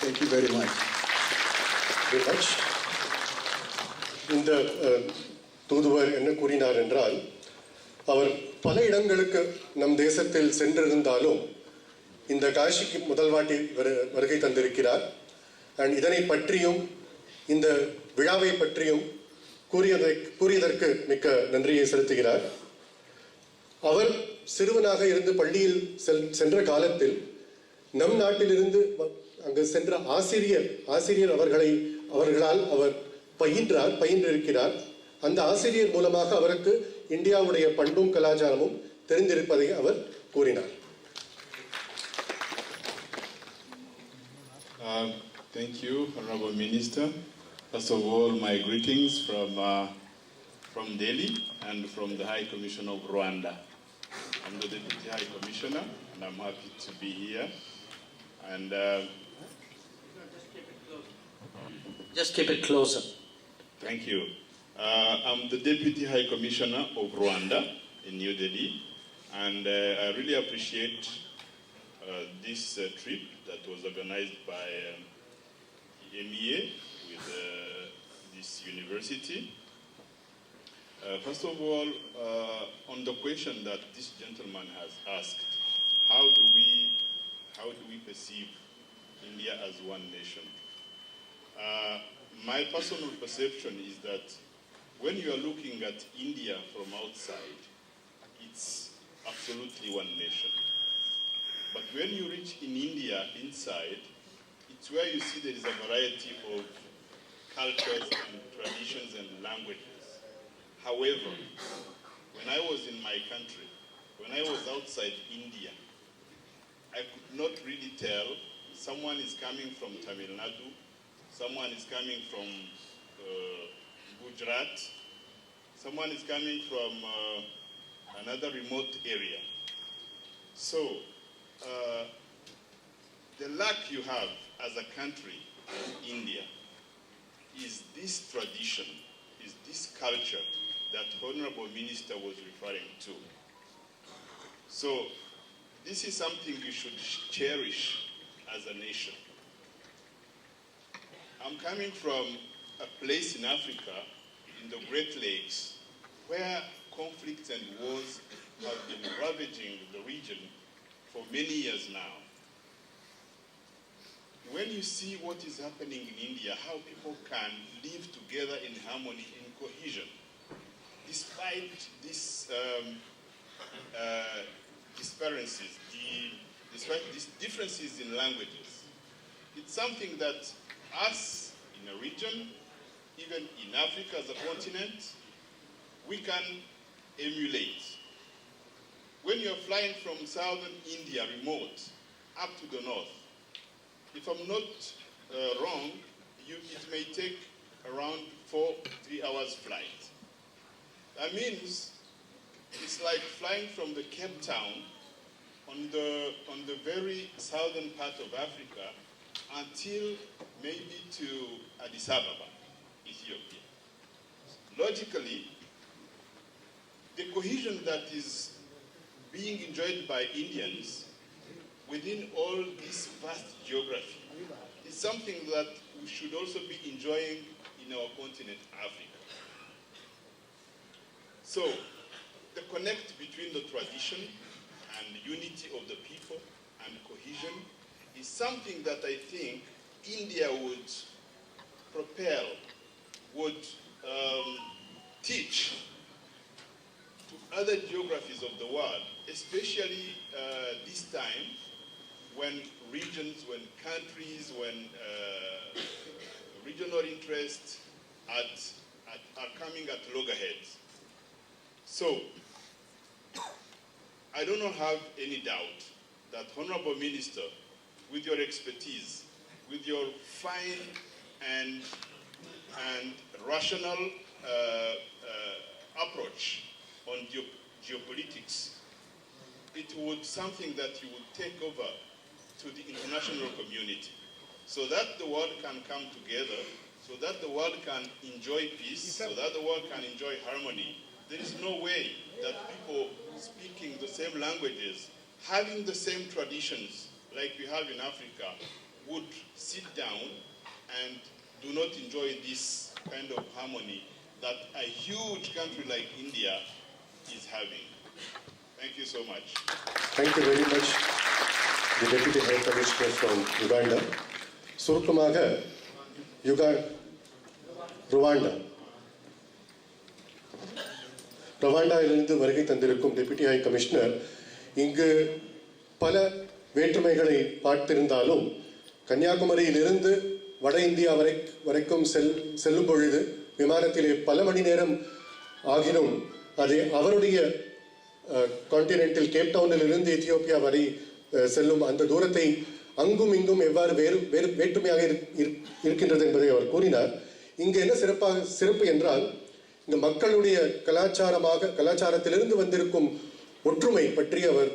Thank you very much.
Very much. இந்த தூதுவர் என்ன கூறினார் என்றால், அவர் பல இடங்களுக்கு நம் தேசத்தில் சென்றிருந்தாலும் இந்த காஷிக்கு முதல் வாட்டி வருகை தந்திருக்கிறார். அண்ட் இதனை பற்றியும் இந்த விழாவை பற்றியும் கூறியதற்கு மிக்க நன்றியை செலுத்துகிறார். அவர் சிறுவனாக இருந்து பள்ளியில் சென்ற காலத்தில் நம் நாட்டிலிருந்து அங்கு சென்ற ஆசிரியர் அவர்களால் அவர் பயின்றிருக்கிறார். அந்த ஆசிரியர் மூலமாக அவருக்கு இந்தியாவுடைய பண்பும் கலாச்சாரமும் தெரிந்திருப்பதை அவர் கூறினார்.
Thank you, Honorable Minister. First of all, my greetings from from Delhi and from the High Commission of Rwanda. I'm the Deputy High Commissioner and I'm happy to be here. And
just keep it closer.
Thank you. I'm the Deputy High Commissioner of Rwanda in New Delhi, and I really appreciate this trip that was organized by MEA with this university. First of all, on the question that this gentleman has asked, how do we perceive India as one nation? My personal perception is that when you are looking at India from outside, it's absolutely one nation. But when you reach in India inside, it's where you see there is a variety of cultures and traditions and languages. However, when I was in my country, when I was outside India, I could not really tell someone is coming from Tamil Nadu, someone is coming from Gujarat, someone is coming from another remote area. So, the lack you have as a country, India, is this tradition, is this culture that Honorable Minister was referring to. So, this is something you should cherish as a nation. I'm coming from a place in Africa, in the Great Lakes, where conflicts and wars have been ravaging the region for many years now. When you see what is happening in India, how people can live together in harmony, in cohesion, despite these disparities, despite these differences in languages, it's something that us in a region, even in Africa as a continent, we can emulate. When you're flying from southern India, remote, up to the north, if I'm not wrong, it may take around 3 hours flight. That means it's like flying from the Cape Town on the very southern part of Africa until maybe to Addis Ababa, Ethiopia. Logically, the cohesion that is being enjoyed by Indians within all this vast geography is something that we should also be enjoying in our continent, Africa. So, the connect between the tradition and unity of the people and cohesion is something that I think India would propel, would teach to other geographies of the world, especially this time when regions, when countries, when regional interests are coming at loggerheads. So, I do not have any doubt that Honorable Minister, with your expertise, with your fine and rational approach on geopolitics, it would something that you would take over to the international community, so that the world can come together, so that the world can enjoy peace, so that the world can enjoy harmony. There is no way that people speaking the same languages, having the same traditions like we have in Africa, would sit down and do not enjoy this kind of harmony that a huge country like India is having. Thank you so much.
Thank you very much, the Deputy High Commissioner from Uganda. சுருக்கமாக ரவாண்டாவிலிருந்து வருகை தந்திருக்கும் deputy high commissioner இங்கு பல வேற்றுமைகளை பார்த்திருந்தாலும் கன்னியாகுமரியிலிருந்து வட India வரைக்கும் செல்லும் பொழுது விமானத்திலே பல மணி நேரம் ஆகினும் அது அவருடைய கான்டினென்டில் கேப் டவுனில் இருந்து எத்தியோப்பியா வரை செல்லும் அந்த தூரத்தை அங்கும் இங்கும் எவ்வாறு வேற்றுமையாக இருக்கின்றது என்பதை அவர் கூறினார். இங்கு என்ன சிறப்பு என்றால் இந்த மக்களுடைய கலாச்சாரத்திலிருந்து வந்திருக்கும் ஒற்றுமை பற்றி அவர்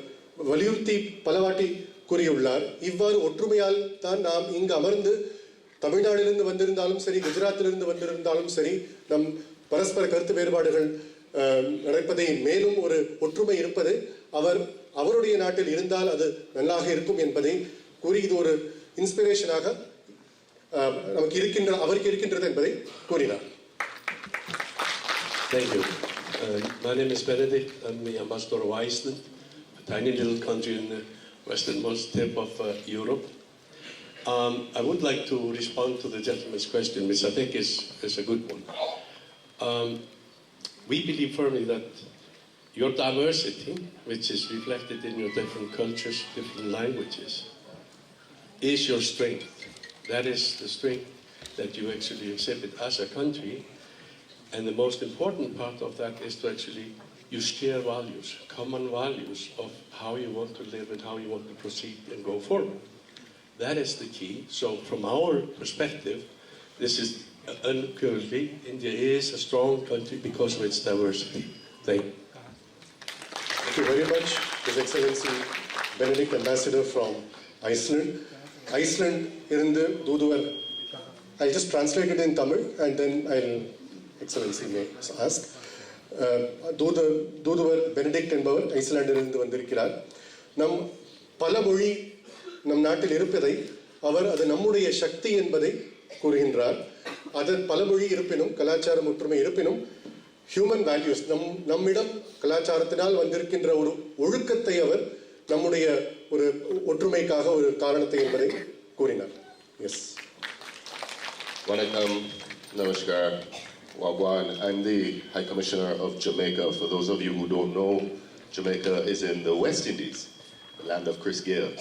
வலியுறுத்தி பலவாட்டி கூறியுள்ளார். இவ்வாறு ஒற்றுமையால் தான் நாம் இங்கு அமர்ந்து தமிழ்நாட்டிலிருந்து வந்திருந்தாலும் சரி, குஜராத்திலிருந்து வந்திருந்தாலும் சரி, நம் பரஸ்பர கருத்து வேறுபாடுகள் நடப்பதை மேலும் ஒரு ஒற்றுமை இருப்பது அவருடைய நாட்டில் இருந்தால் அது நல்லாக இருக்கும் என்பதை கூறி இது ஒரு இன்ஸ்பிரேஷனாக அவருக்கு இருக்கின்றது என்பதை கூறினார்.
Thank you. My name is Benedict. I'm the ambassador of Iceland, a tiny little country in the westernmost tip of Europe. I would like to respond to the gentleman's question, which I think is a good one. We believe firmly that your diversity, which is reflected in your different cultures, different languages, is your strength. That is the strength that you actually exhibit as a country. And the most important part of that is to actually, you share values, common values of how you want to live and how you want to proceed and go forward. That is the key. So from our perspective, this is unequivocally, India is a strong country because of its diversity. Thank you.
Thank you very much, His Excellency Benedict, Ambassador from Iceland. Iceland irundu Dooduvar. I'll just translate it in Tamil and then Excellency may ask. Dooduvar Benedict என்பவர் ஐஸ்லாண்டிலிருந்து வந்திருக்கிறார். நம் பல மொழி நம் நாட்டில் இருப்பதை அது நம்முடைய சக்தி என்பதை கூறுகின்றார். அது பல மொழி இருப்பினும், கலாச்சாரம் ஒற்றுமை இருப்பினும், ஹியூமன் வேல்யூஸ் நம்மிடம் கலாச்சாரத்தினால் வந்திருக்கின்ற ஒரு ஒழுக்கத்தை அவர் நம்முடைய ஒரு ஒற்றுமைக்காக ஒரு காரணத்தை என்பதை கூறினார். எஸ்.
வணக்கம், நமஸ்கார், wagwan. I'm the High Commissioner of Jamaica. For those of you who don't know, Jamaica is in the West Indies, the land of Chris Gayle.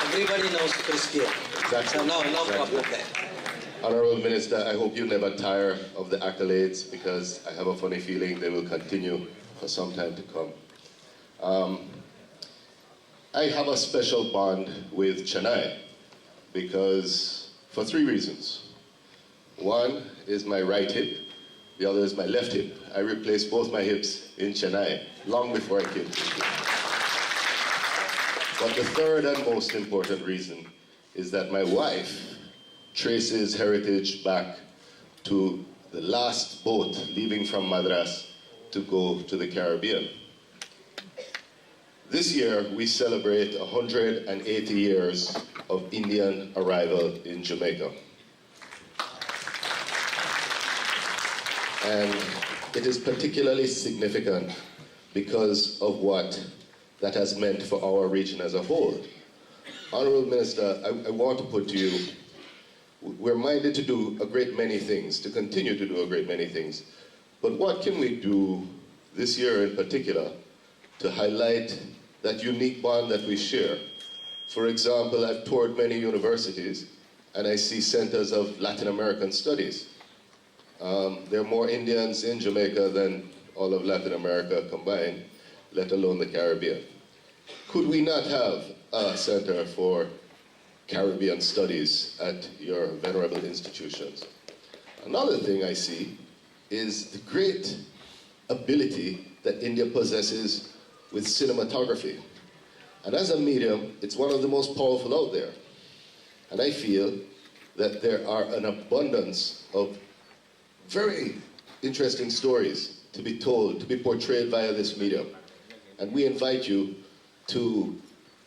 Everybody knows Chris Gayle.
Exactly.
So no problem there.
Honorable Minister, I hope you never tire of the accolades, because I have a funny feeling they will continue for some time to come. I have a special bond with Chennai because for 3 reasons. One is my right hip, the other is my left hip. I replaced both my hips in Chennai long before I came to India. But the third and most important reason is that my wife traces heritage back to the last boat leaving from Madras to go to the Caribbean. This year we celebrate 180 years of Indian arrival in Jamaica. And it is particularly significant because of what that has meant for our region as a whole. Honorable Minister, I want to put to you, we're minded to do a great many things, to continue to do a great many things. But what can we do this year in particular to highlight that unique bond that we share? For example, I've toured many universities and I see centers of Latin American studies. There are more Indians in Jamaica than all of Latin America combined, let alone the Caribbean. Could we not have a center for Caribbean studies at your venerable institutions? Another thing I see is the great ability that India possesses with cinematography. And as a medium, it's one of the most powerful out there. And I feel that there are an abundance of very interesting stories to be told, to be portrayed via this medium. And we invite you to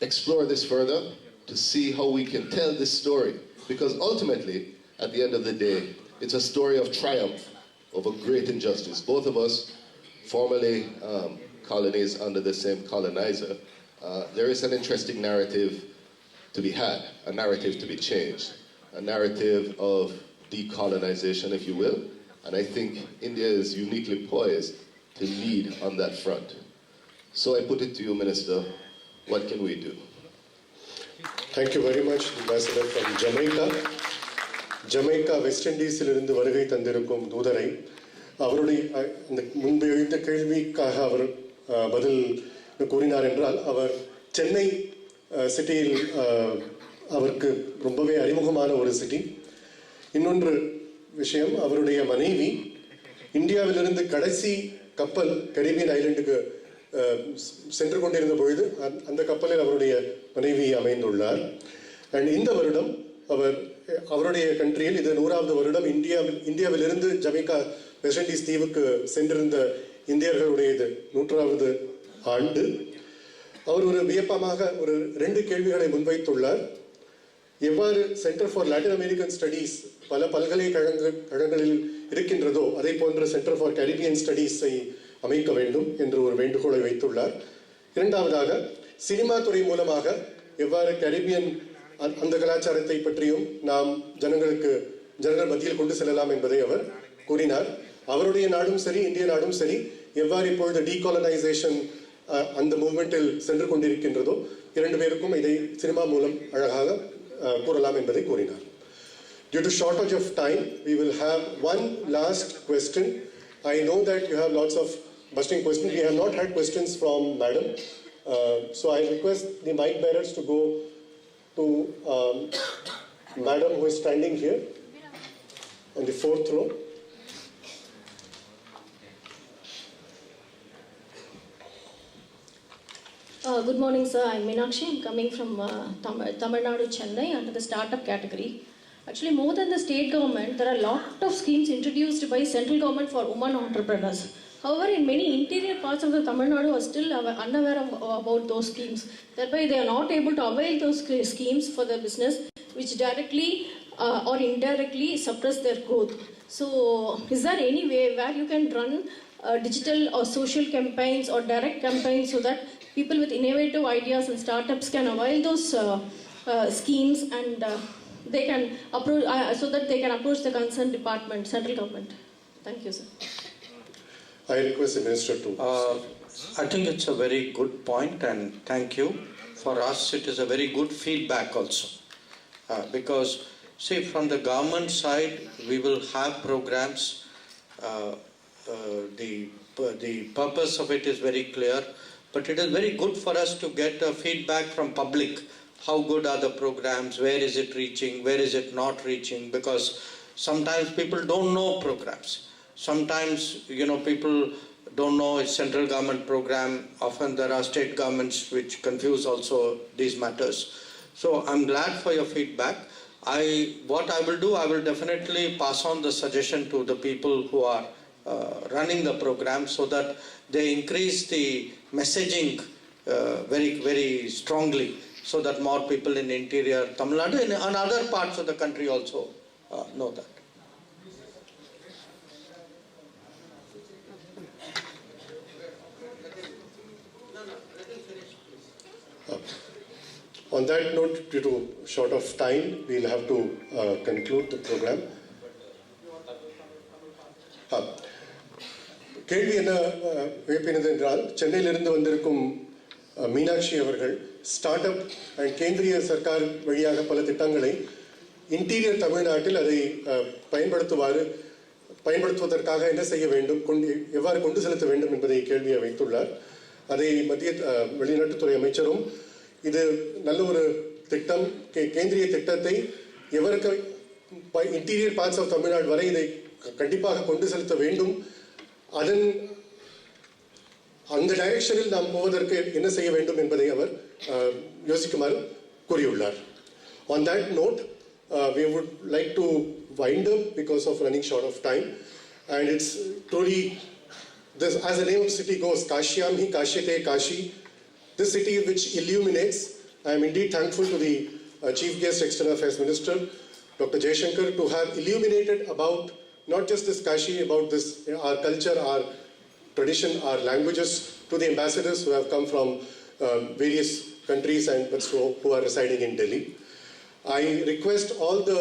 explore this further, to see how we can tell this story. Because ultimately, at the end of the day, it's a story of triumph over great injustice. Both of us, formerly colonies under the same colonizer, there is an interesting narrative to be had, a narrative to be changed, a narrative of decolonization, if you will. And I think India is uniquely poised to lead on that front. So I put it to you, Minister, what can we do?
Thank you very much, Ambassador from Jamaica. Jamaica, West Indies இலிருந்து வருகை தந்திருக்கும் தூதரை அவருடைய முன்பு எழுந்த கேள்விக்காக அவர் பதில் கூறினார் என்றால், அவர் சென்னை சிட்டியில் அவருக்கு ரொம்பவே அறிமுகமான ஒரு சிட்டி. இன்னொன்று, விஷயம், அவருடைய மனைவி இந்தியாவிலிருந்து கடைசி கப்பல் கரீபியன் ஐலண்டுக்கு சென்று கொண்டிருந்த பொழுது அந்த கப்பலில் அவருடைய மனைவி அமைந்துள்ளார். அண்ட் இந்த வருடம் அவருடைய கண்ட்ரியில் இது 100வது வருடம். இந்தியாவிலிருந்து ஜமைக்கா வெஸ்ட் இண்டீஸ் தீவுக்கு சென்றிருந்த இந்தியர்களுடைய இது 100வது ஆண்டு. அவர் ஒரு வியப்பமாக ஒரு 2 கேள்விகளை முன்வைத்துள்ளார். எவ்வாறு centre for Latin American studies பல பல்கலைக்கழகங்களில் இருக்கின்றதோ அதே போன்ற சென்டர் ஃபார் கரீபியன் ஸ்டடீஸை அமைக்க வேண்டும் என்று ஒரு வேண்டுகோளை வைத்துள்ளார். இரண்டாவதாக, சினிமா துறை மூலமாக எவ்வாறு கரீபியன் அந்த கலாச்சாரத்தை பற்றியும் நாம் ஜனங்கள் மத்தியில் கொண்டு செல்லலாம் என்பதை அவர் கூறினார். அவருடைய நாடும் சரி, இந்திய நாடும் சரி, எவ்வாறு இப்பொழுது டீகாலனைசேஷன் அந்த மூவ்மெண்டில் சென்று கொண்டிருக்கின்றதோ 2 பேருக்கும் இதை சினிமா மூலம் அழகாக கூறலாம் என்பதை கூறினார். Due to shortage of time, we will have one last question. I know that you have lots of busting questions. We have not had questions from Madam. So I request the mic bearers to go to Madam who is standing here on the 4th row.
Good morning, sir. I'm Meenakshi. I'm coming from Tamil Nadu, Chennai, under the startup category. Actually, more than the state government, there are a lot of schemes introduced by central government for women entrepreneurs. However, in many interior parts of the Tamil Nadu are still unaware about those schemes. Thereby, they are not able to avail those schemes for their business, which directly or indirectly suppress their growth. So, is there any way where you can run digital or social campaigns or direct campaigns so that people with innovative ideas and startups can avail those schemes and they can approach so that they can approach the concerned department, central government? Thank you, sir.
I request the Minister to.
I think it's a very good point, and thank you. For us, it is a very good feedback also, because see, from the government side, we will have programs. The purpose of it is very clear, but it is very good for us to get feedback from public. How good are the programs? Where is it reaching? Where is it not reaching? Because sometimes people don't know programs. Sometimes, people don't know it's central government program. Often there are state governments which confuse also these matters. So I'm glad for your feedback. What I will do, I will definitely pass on the suggestion to the people who are running the program so that they increase the messaging very, very strongly, so that more people in interior Tamil Nadu and other parts of the country also know that.
On that note, due to short of time, we'll have to conclude the program. கேள்வி என்ன வைப்பினது என்றால், சென்னையிலிருந்து வந்திருக்கும் மீனாட்சி அவர்கள் start up and Kendriya Sarkar வழியாக பல திட்டங்களை interior தமிழ்நாட்டில் அதை பயன்படுத்துவதற்காக என்ன செய்ய வேண்டும், எவ்வாறு கொண்டு செலுத்த வேண்டும் என்பதை கேள்வியை வைத்துள்ளார். அதை மத்திய வெளிநாட்டுத்துறை அமைச்சரும் இது நல்ல ஒரு திட்டம், கேந்திரிய திட்டத்தை எவருக்கு இன்டீரியர் பார்ட்ஸ் ஆஃப் தமிழ்நாடு வரை இதை கண்டிப்பாக கொண்டு செலுத்த வேண்டும், அந்த டைரக்ஷனில் நாம் போவதற்கு என்ன செய்ய வேண்டும் என்பதை அவர் யோசிக்குமாறு கூறியுள்ளார். On that note, we would like to wind up because of running short of time, and it's truly this, as the name of the city goes, Kashyam hi Kashyate Kashi, this city which illuminates. I am indeed thankful to the Chief Guest External Affairs Minister, Dr. Jaishankar, to have illuminated about not just this Kashi, about this our culture, our tradition, our languages, to the ambassadors who have come from various countries and who are residing in Delhi. I request all the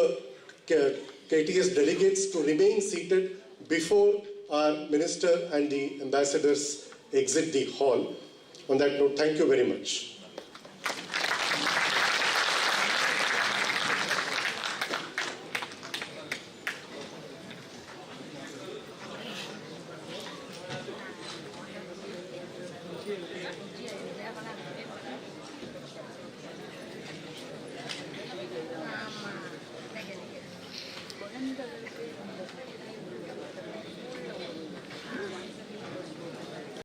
KTS delegates to remain seated before our minister and the ambassadors exit the hall. On that note, thank you very much.